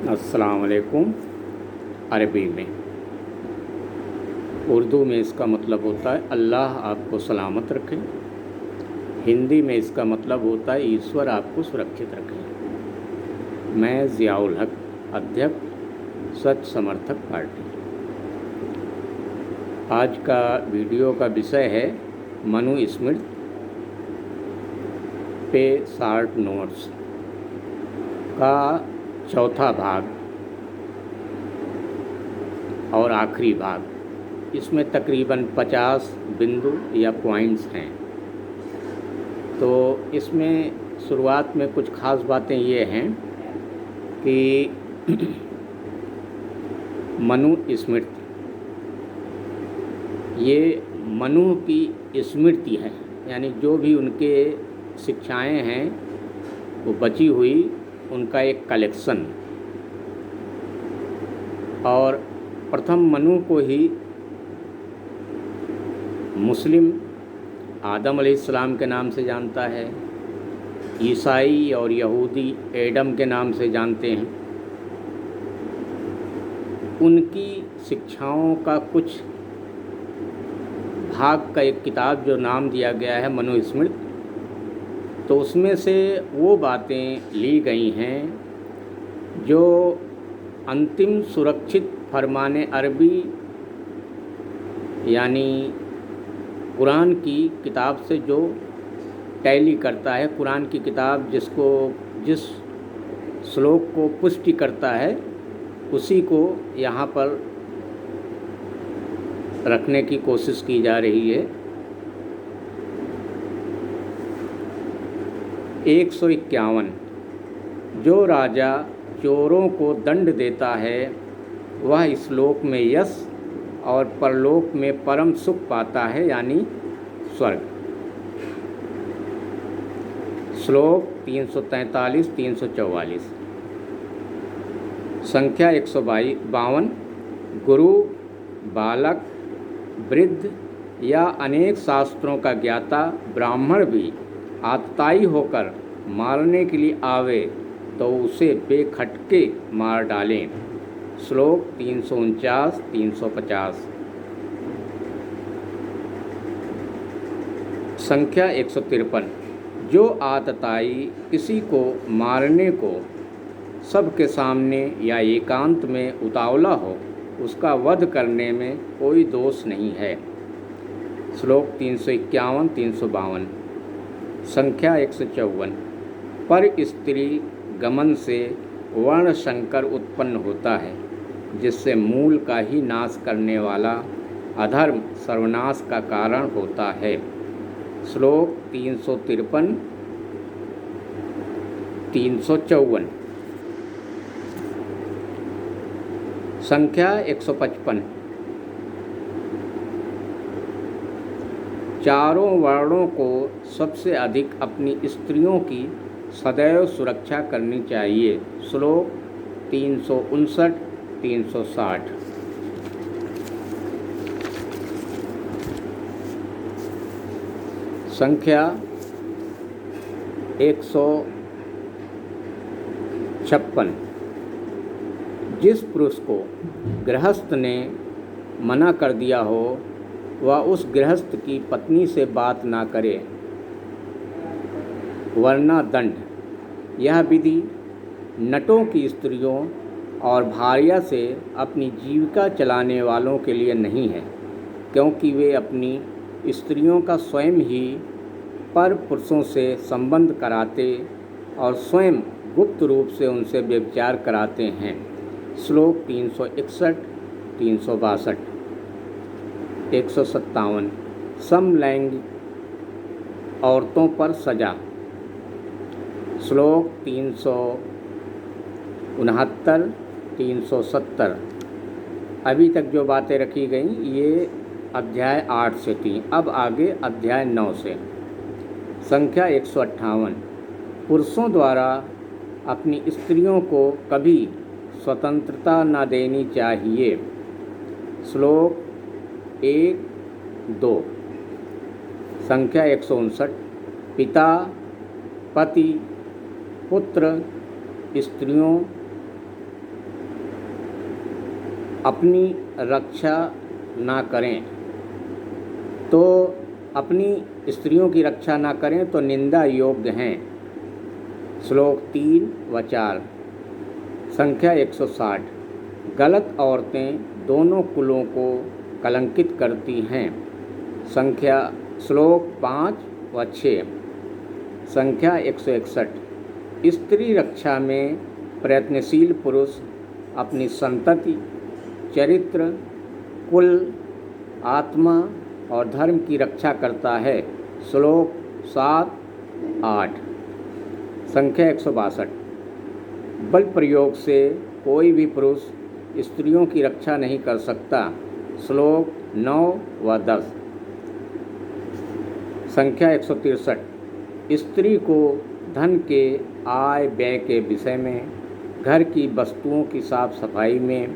अस्सलाम वालेकुम। अरबी में, उर्दू में इसका मतलब होता है अल्लाह आपको सलामत रखे। हिंदी में इसका मतलब होता है ईश्वर आपको सुरक्षित रखे। मैं ज़ियाउल हक, अध्यक्ष सच समर्थक पार्टी। आज का वीडियो का विषय है मनुस्मृति पे शॉर्ट नोट्स का चौथा भाग और आखिरी भाग। इसमें तकरीबन 50 बिंदु या पॉइंट्स हैं। तो इसमें शुरुआत में कुछ ख़ास बातें ये हैं कि मनुस्मृति, ये मनु की स्मृति है, यानी जो भी उनके शिक्षाएं हैं वो बची हुई उनका एक कलेक्शन। और प्रथम मनु को ही मुस्लिम आदम अलैहिस्सलाम के नाम से जानता है, ईसाई और यहूदी एडम के नाम से जानते हैं। उनकी शिक्षाओं का कुछ भाग का एक किताब जो नाम दिया गया है मनुस्मृति, तो उसमें से वो बातें ली गई हैं जो अंतिम सुरक्षित फरमाने अरबी यानी कुरान की किताब से जो टैली करता है, कुरान की किताब जिस श्लोक को पुष्टि करता है उसी को यहाँ पर रखने की कोशिश की जा रही है। 151, जो राजा चोरों को दंड देता है वह इस लोक में यश और परलोक में परम सुख पाता है, यानी स्वर्ग। श्लोक 343 344। संख्या 152, गुरु, बालक, वृद्ध या अनेक शास्त्रों का ज्ञाता ब्राह्मण भी आतताई होकर मारने के लिए आवे तो उसे बेखटके मार डालें। श्लोक 349 350। संख्या 153, जो आतताई किसी को मारने को सबके सामने या एकांत में उतावला हो, उसका वध करने में कोई दोष नहीं है। श्लोक 351 352। संख्या 154, पर स्त्री गमन से वर्ण संकर उत्पन्न होता है, जिससे मूल का ही नाश करने वाला अधर्म सर्वनाश का कारण होता है। श्लोक 353 354। संख्या 155, चारों वर्णों को सबसे अधिक अपनी स्त्रियों की सदैव सुरक्षा करनी चाहिए। श्लोक 359 360। संख्या 156, जिस पुरुष को गृहस्थ ने मना कर दिया हो वह उस गृहस्थ की पत्नी से बात ना करे, वरना दंड। यह विधि नटों की स्त्रियों और भार्या से अपनी जीविका चलाने वालों के लिए नहीं है, क्योंकि वे अपनी स्त्रियों का स्वयं ही पर पुरुषों से संबंध कराते और स्वयं गुप्त रूप से उनसे व्यभिचार कराते हैं। श्लोक 361 362। 157, समलैंगिक औरतों पर सजा। श्लोक 369 370। अभी तक जो बातें रखी गई ये अध्याय 8 से थी, अब आगे अध्याय 9 से। संख्या 158, पुरुषों द्वारा अपनी स्त्रियों को कभी स्वतंत्रता न देनी चाहिए। श्लोक 1-2। संख्या 159, पिता, पति, पुत्र, स्त्रियों अपनी रक्षा ना करें तो अपनी स्त्रियों की रक्षा ना करें तो निंदा योग्य हैं। श्लोक 3 व 4। संख्या 160। गलत औरतें दोनों कुलों को कलंकित करती हैं। श्लोक 5 व 6। संख्या 161। स्त्री रक्षा में प्रयत्नशील पुरुष अपनी संतति, चरित्र, कुल, आत्मा और धर्म की रक्षा करता है। श्लोक 7, 8। संख्या 162। बल प्रयोग से कोई भी पुरुष स्त्रियों की रक्षा नहीं कर सकता। श्लोक 9 व 10। संख्या 163। स्त्री को धन के आय व्यय के विषय में, घर की वस्तुओं की साफ सफाई में,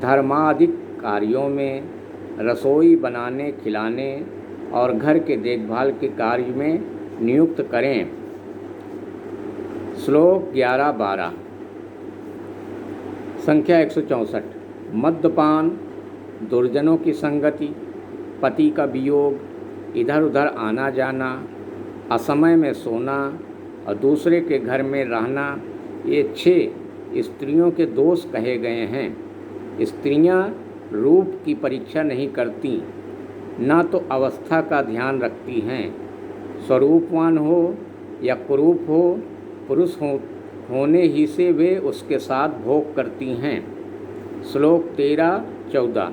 धर्मादिक कार्यों में, रसोई बनाने खिलाने और घर के देखभाल के कार्य में नियुक्त करें। श्लोक 11, 12। संख्या 164। मद्यपान, दुर्जनों की संगति, पति का वियोग, इधर उधर आना जाना, असमय में सोना और दूसरे के घर में रहना, ये 6 स्त्रियों के दोष कहे गए हैं। स्त्रियां रूप की परीक्षा नहीं करती, ना तो अवस्था का ध्यान रखती हैं। स्वरूपवान हो या कुरूप हो, पुरुष होने ही से वे उसके साथ भोग करती हैं। श्लोक 13, 14।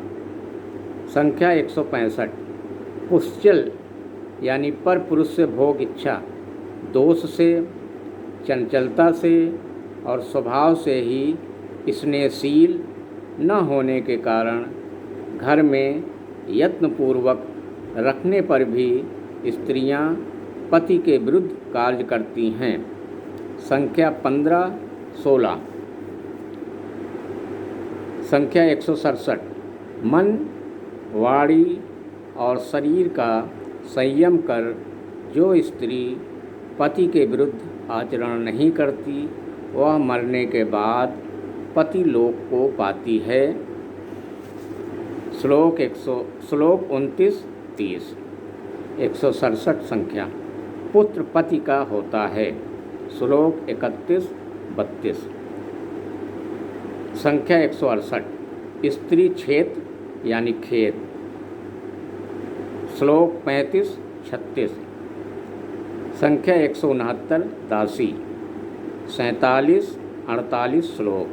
संख्या 165। पुश्चल यानी पर पुरुष से भोग इच्छा, दोष से, चंचलता से और स्वभाव से ही स्नेहशील न होने के कारण घर में यत्नपूर्वक रखने पर भी स्त्रियां पति के विरुद्ध कार्य करती हैं। संख्या 15, 16। संख्या 167। मन, वाणी और शरीर का संयम कर जो स्त्री पति के विरुद्ध आचरण नहीं करती, वह मरने के बाद पति लोक को पाती है। श्लोक 29, 30। 167 संख्या। पुत्र पति का होता है। श्लोक 31, 32। संख्या 168। स्त्री क्षेत्र यानी खेत। श्लोक 35, 36। संख्या 169। दासी। 47, 48 श्लोक।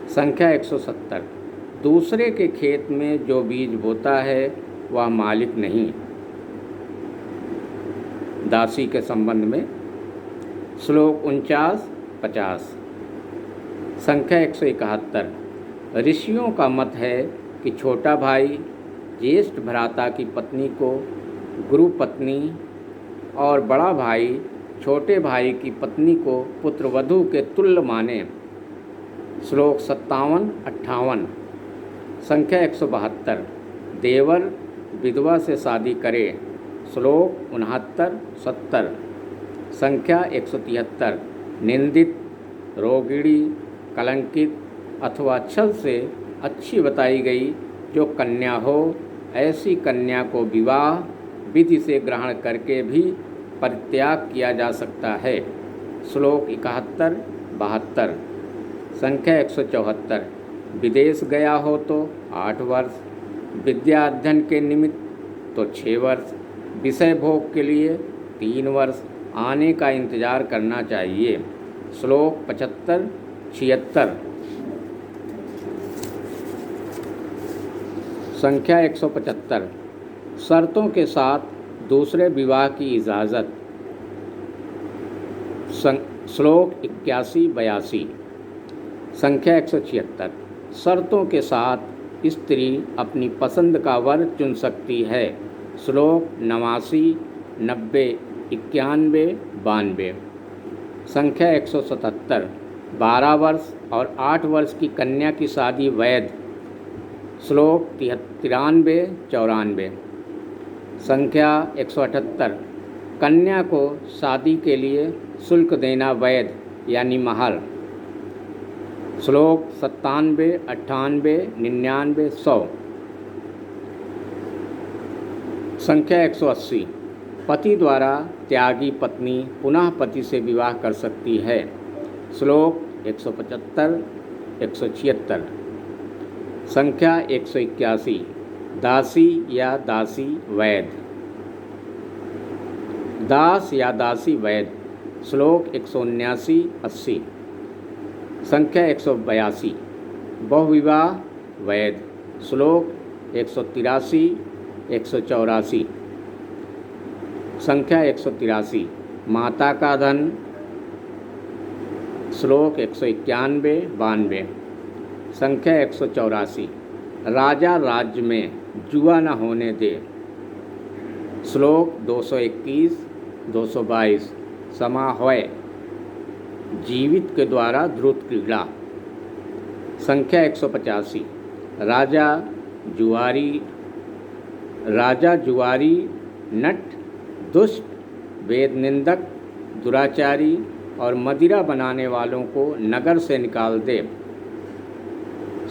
संख्या 170। दूसरे के खेत में जो बीज बोता है वह मालिक नहीं। दासी के संबंध में। श्लोक 49, 50। संख्या 171। ऋषियों का मत है कि छोटा भाई ज्येष्ठ भ्राता की पत्नी को गुरु पत्नी और बड़ा भाई छोटे भाई की पत्नी को पुत्रवधू के तुल्य माने। श्लोक 57, 58। संख्या 172। देवर विधवा से शादी करे। श्लोक 69, 70। संख्या 173। निंदित, रोगिणी, कलंकित अथवा छल से अच्छी बताई गई जो कन्या हो, ऐसी कन्या को विवाह विधि से ग्रहण करके भी परित्याग किया जा सकता है। श्लोक 71, 72। संख्या 174। विदेश गया हो तो 8 वर्ष, विद्या अध्ययन के निमित्त तो 6 वर्ष, विषय भोग के लिए 3 वर्ष आने का इंतजार करना चाहिए। श्लोक 75, 76। संख्या 175। शर्तों के साथ दूसरे विवाह की इजाज़त। श्लोक 81, 82। संख्या 176। शर्तों के साथ स्त्री अपनी पसंद का वर चुन सकती है। श्लोक 89, 90, 91, 92। संख्या 177। 12 वर्ष और 8 वर्ष की कन्या की शादी वैध। श्लोक 93, 94। संख्या 178। कन्या को शादी के लिए शुल्क देना वैध यानी महर। श्लोक 97, 98, 99, 100। संख्या 180। पति द्वारा त्यागी पत्नी पुनः पति से विवाह कर सकती है। श्लोक 175, 176। संख्या 181। दासी या दासी वैध। दास या दासी वैध। श्लोक 179, 80। संख्या 182। बहुविवाह वैध। श्लोक 183, 184। संख्या 183। माता का धन। श्लोक 191, 92। संख्या 184। राजा राज्य में जुआ न होने दे। श्लोक 221, 222। समाह्वय जीवित के द्वारा द्रुत क्रीड़ा। संख्या 185। राजा जुआरी नट, दुष्ट, वेद निंदक, दुराचारी और मदिरा बनाने वालों को नगर से निकाल दे।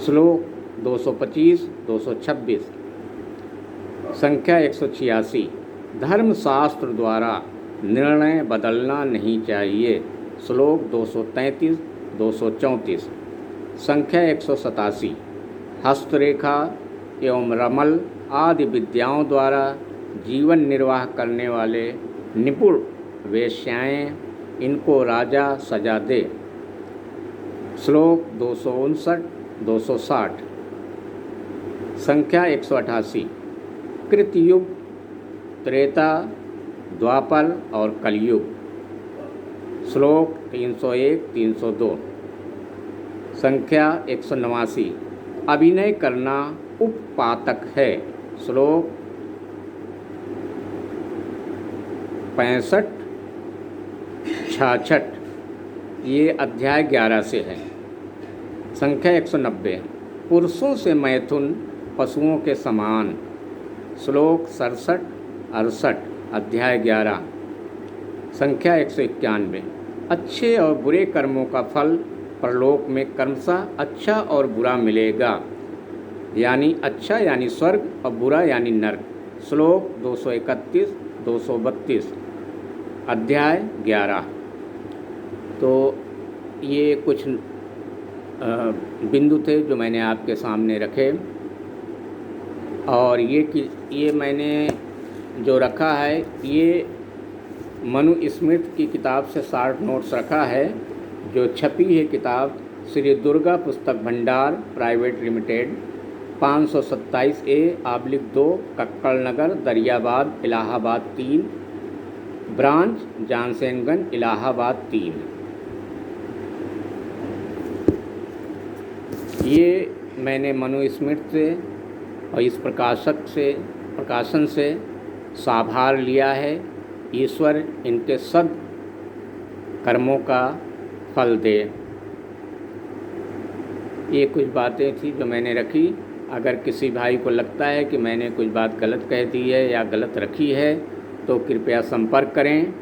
श्लोक 225, 226। संख्या 186। धर्मशास्त्र द्वारा निर्णय बदलना नहीं चाहिए। श्लोक 233, 234। संख्या 187। हस्तरेखा एवं रमल आदि विद्याओं द्वारा जीवन निर्वाह करने वाले निपुण वेश्याएँ, इनको राजा सजा दे। श्लोक 259, 260। संख्या 188। कृतयुग, त्रेता, द्वापर और कलयुग। श्लोक 301, 302। संख्या 189। अभिनय करना उपपातक है। श्लोक 65, 66। ये अध्याय 11 से है। संख्या 190। पुरुषों से मैथुन पशुओं के समान। श्लोक 67, 68। अध्याय 11। संख्या 191। अच्छे और बुरे कर्मों का फल परलोक में क्रमशः अच्छा और बुरा मिलेगा, यानी अच्छा यानी स्वर्ग और बुरा यानी नरक। श्लोक 231, 232। अध्याय 11। तो ये कुछ बिंदु थे जो मैंने आपके सामने रखे, और ये मैंने जो रखा है ये मनुस्मृति की किताब से शार्ट नोट्स रखा है, जो छपी है किताब श्री दुर्गा पुस्तक भंडार प्राइवेट लिमिटेड, 527A/2 कक्कड़ नगर, दरियाबाद, इलाहाबाद 3, ब्रांच जानसेनगंज, इलाहाबाद 3। ये मैंने मनुस्मृति से और इस प्रकाशन से साभार लिया है। ईश्वर इनके सद कर्मों का फल दे। ये कुछ बातें थी जो मैंने रखी। अगर किसी भाई को लगता है कि मैंने कुछ बात गलत कह दी है या गलत रखी है तो कृपया संपर्क करें।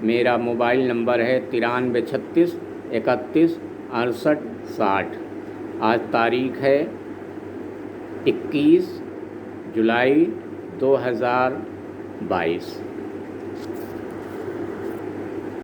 मेरा मोबाइल नंबर है 93 36 31 68 60। आज तारीख है 21 जुलाई 2022।